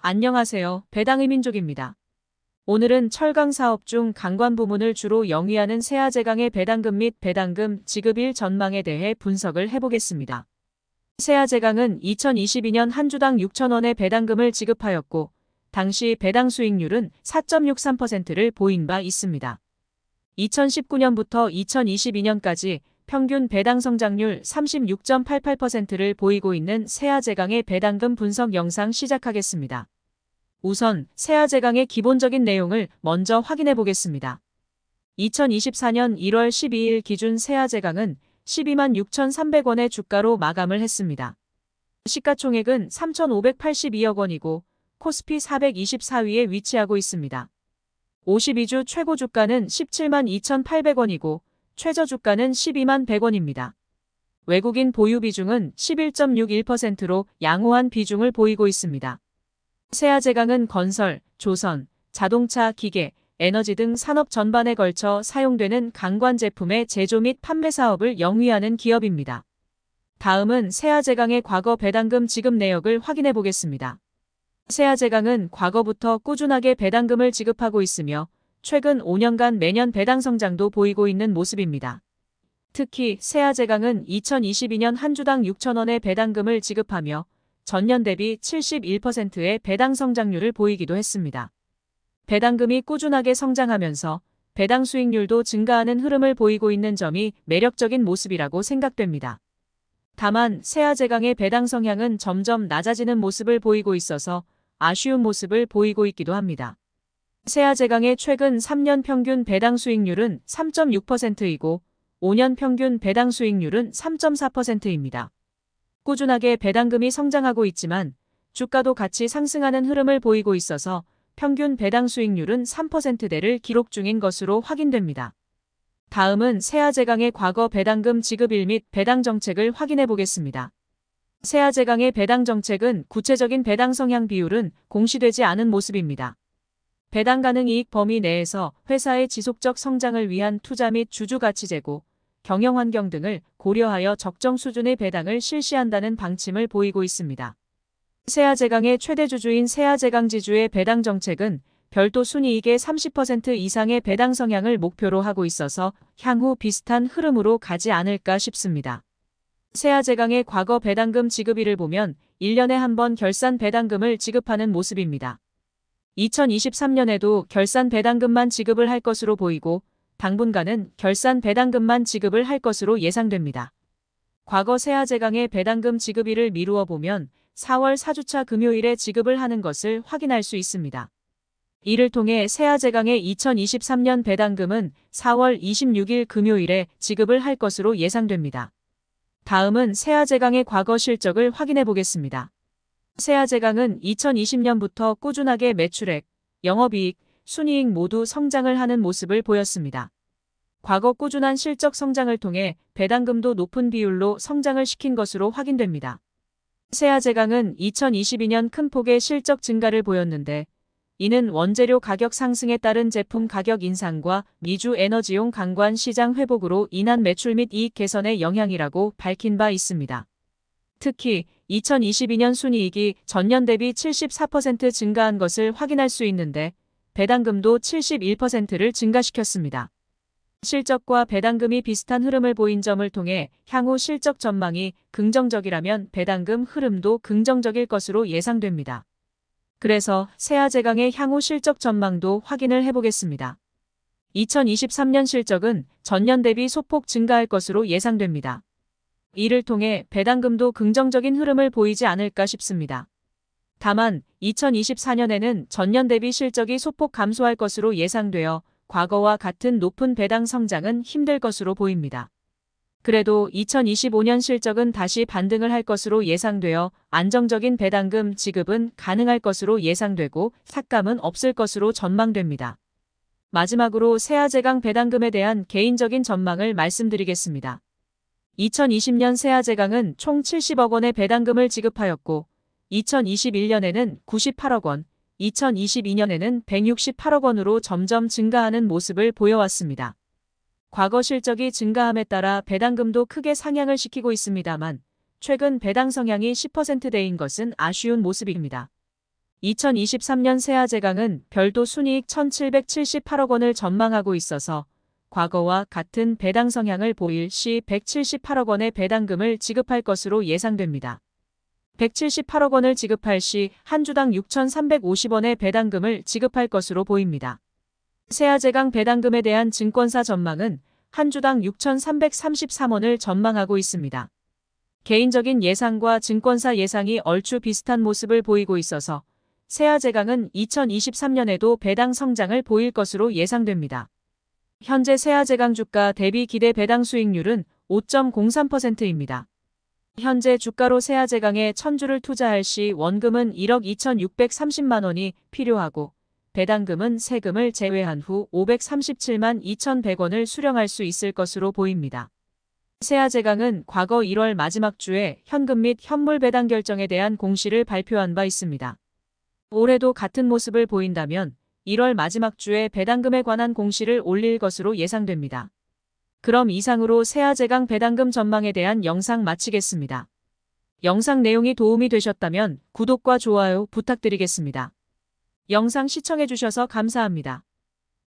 안녕하세요. 배당의민족입니다. 오늘은 철강 사업 중 강관 부문을 주로 영위하는 세아제강의 배당금 및 배당금 지급일 전망에 대해 분석을 해보겠습니다. 세아제강은 2022년 한 주당 6,000원의 배당금을 지급하였고, 당시 배당 수익률은 4.63%를 보인 바 있습니다. 2019년부터 2022년까지 평균 배당 성장률 36.88%를 보이고 있는 세아제강의 배당금 분석 영상 시작하겠습니다. 우선 세아제강의 기본적인 내용을 먼저 확인해 보겠습니다. 2024년 1월 12일 기준 세아제강은 12만 6,300원의 주가로 마감을 했습니다. 시가총액은 3,582억 원이고 코스피 424위에 위치하고 있습니다. 52주 최고 주가는 17만 2,800원이고 최저 주가는 12만 100원입니다. 외국인 보유 비중은 11.61%로 양호한 비중을 보이고 있습니다. 세아제강은 건설, 조선, 자동차, 기계, 에너지 등 산업 전반에 걸쳐 사용되는 강관 제품의 제조 및 판매 사업을 영위하는 기업입니다. 다음은 세아제강의 과거 배당금 지급 내역을 확인해 보겠습니다. 세아제강은 과거부터 꾸준하게 배당금을 지급하고 있으며 최근 5년간 매년 배당 성장도 보이고 있는 모습입니다. 특히 세아제강은 2022년 한 주당 6,000원의 배당금을 지급하며 전년 대비 71%의 배당 성장률을 보이기도 했습니다. 배당금이 꾸준하게 성장하면서 배당 수익률도 증가하는 흐름을 보이고 있는 점이 매력적인 모습이라고 생각됩니다. 다만 세아제강의 배당 성향은 점점 낮아지는 모습을 보이고 있어서 아쉬운 모습을 보이고 있기도 합니다. 세아제강의 최근 3년 평균 배당 수익률은 3.6%이고 5년 평균 배당 수익률은 3.4%입니다. 꾸준하게 배당금이 성장하고 있지만 주가도 같이 상승하는 흐름을 보이고 있어서 평균 배당 수익률은 3%대를 기록 중인 것으로 확인됩니다. 다음은 세아제강의 과거 배당금 지급일 및 배당 정책을 확인해 보겠습니다. 세아제강의 배당 정책은 구체적인 배당 성향 비율은 공시되지 않은 모습입니다. 배당 가능 이익 범위 내에서 회사의 지속적 성장을 위한 투자 및 주주 가치 제고, 경영 환경 등을 고려하여 적정 수준의 배당을 실시한다는 방침을 보이고 있습니다. 세아제강의 최대 주주인 세아제강지주의 배당 정책은 별도 순이익의 30% 이상의 배당 성향을 목표로 하고 있어서 향후 비슷한 흐름으로 가지 않을까 싶습니다. 세아제강의 과거 배당금 지급일을 보면 1년에 한 번 결산 배당금을 지급하는 모습입니다. 2023년에도 결산 배당금만 지급을 할 것으로 보이고 당분간은 결산 배당금만 지급을 할 것으로 예상됩니다. 과거 세아제강의 배당금 지급일을 미루어 보면 4월 4주차 금요일에 지급을 하는 것을 확인할 수 있습니다. 이를 통해 세아제강의 2023년 배당금은 4월 26일 금요일에 지급을 할 것으로 예상됩니다. 다음은 세아제강의 과거 실적을 확인해 보겠습니다. 세아제강은 2020년부터 꾸준하게 매출액, 영업이익, 순이익 모두 성장을 하는 모습을 보였습니다. 과거 꾸준한 실적 성장을 통해 배당금도 높은 비율로 성장을 시킨 것으로 확인됩니다. 세아제강은 2022년 큰 폭의 실적 증가를 보였는데 이는 원재료 가격 상승에 따른 제품 가격 인상과 미주 에너지용 강관 시장 회복으로 인한 매출 및 이익 개선의 영향이라고 밝힌 바 있습니다. 특히 2022년 순이익이 전년 대비 74% 증가한 것을 확인할 수 있는데 배당금도 71%를 증가시켰습니다. 실적과 배당금이 비슷한 흐름을 보인 점을 통해 향후 실적 전망이 긍정적이라면 배당금 흐름도 긍정적일 것으로 예상됩니다. 그래서 세아제강의 향후 실적 전망도 확인을 해보겠습니다. 2023년 실적은 전년 대비 소폭 증가할 것으로 예상됩니다. 이를 통해 배당금도 긍정적인 흐름을 보이지 않을까 싶습니다. 다만 2024년에는 전년 대비 실적이 소폭 감소할 것으로 예상되어 과거와 같은 높은 배당 성장은 힘들 것으로 보입니다. 그래도 2025년 실적은 다시 반등을 할 것으로 예상되어 안정적인 배당금 지급은 가능할 것으로 예상되고 삭감은 없을 것으로 전망됩니다. 마지막으로 세아제강 배당금에 대한 개인적인 전망을 말씀드리겠습니다. 2020년 세아제강은 총 70억 원의 배당금을 지급하였고 2021년에는 98억 원, 2022년에는 168억 원으로 점점 증가하는 모습을 보여왔습니다. 과거 실적이 증가함에 따라 배당금도 크게 상향을 시키고 있습니다만 최근 배당 성향이 10%대인 것은 아쉬운 모습입니다. 2023년 세아제강은 별도 순이익 1,778억 원을 전망하고 있어서 과거와 같은 배당 성향을 보일 시 178억 원의 배당금을 지급할 것으로 예상됩니다. 178억 원을 지급할 시 한 주당 6,350원의 배당금을 지급할 것으로 보입니다. 세아제강 배당금에 대한 증권사 전망은 한 주당 6,333원을 전망하고 있습니다. 개인적인 예상과 증권사 예상이 얼추 비슷한 모습을 보이고 있어서 세아제강은 2023년에도 배당 성장을 보일 것으로 예상됩니다. 현재 세아제강 주가 대비 기대 배당 수익률은 5.03%입니다. 현재 주가로 세아제강에 1,000주를 투자할 시 원금은 1억 2,630만 원이 필요하고 배당금은 세금을 제외한 후 537만 2,100원을 수령할 수 있을 것으로 보입니다. 세아제강은 과거 1월 마지막 주에 현금 및 현물 배당 결정에 대한 공시를 발표한 바 있습니다. 올해도 같은 모습을 보인다면 1월 마지막 주에 배당금에 관한 공시를 올릴 것으로 예상됩니다. 그럼 이상으로 세아제강 배당금 전망에 대한 영상 마치겠습니다. 영상 내용이 도움이 되셨다면 구독과 좋아요 부탁드리겠습니다. 영상 시청해주셔서 감사합니다.